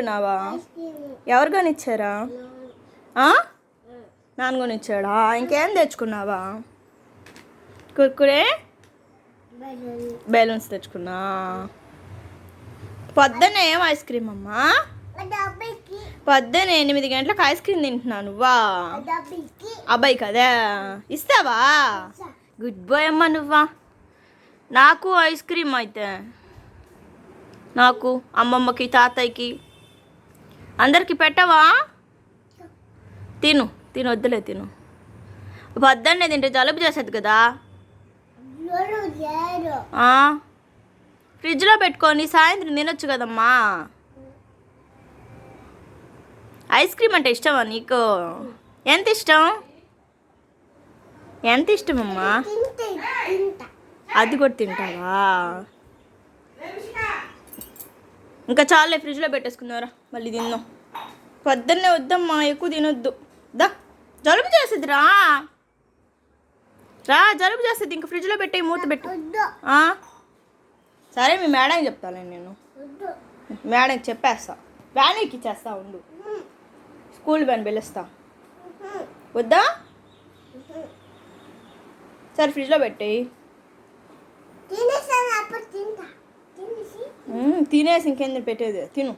నావా ఎవరు కొనిచ్చారా? నాన్న కొనిచ్చాడా? ఇంకేం తెచ్చుకున్నావా? కుర్కురే బెలూన్స్ తెచ్చుకున్నా. పొద్దున్న ఏం ఐస్ క్రీమ్ అమ్మా? పొద్దున్న 8 గంటలకు ఐస్ క్రీమ్ తింటున్నావు నువ్వా? అబ్బాయి కదా, ఇస్తావా? గుడ్ బాయ్ అమ్మా నువ్వా. నాకు ఐస్ క్రీమ్ అయితే, నాకు అమ్మమ్మకి తాతయ్యకి అందరికి పెట్టవా? తిను తిను, వద్దులే తిను. పొద్దున్నే తింటే జలుబు చేసేది కదా. ఫ్రిడ్జ్లో పెట్టుకొని సాయంత్రం తినొచ్చు కదమ్మా. ఐస్ క్రీమ్ అంటే ఇష్టమా నీకు? ఎంత ఇష్టం? ఎంత ఇష్టమమ్మా? అది కూడా తింటావా? ఇంకా చాలే, ఫ్రిడ్జ్లో పెట్టేసుకున్నారా, మళ్ళీ తిందాం. పొద్దున్నే వద్దమ్మా, ఎక్కువ తినొద్దు. దా, జలుబు చేస్తుంది రా. జలుబు చేస్తుంది, ఇంకా ఫ్రిడ్జ్లో పెట్టే మూత పెట్టు. సరే, మీ మేడంకి చెప్తాను నేను. మేడంకి చెప్పేస్తా, వ్యాన్ ఎక్కిచ్చేస్తా ఉండు. స్కూల్ వ్యాన్ పిలుస్తా. వద్దా? సరే, ఫ్రిడ్జ్లో పెట్టేయి. తినేసి ఇంకేంది పెట్టేది, తిను.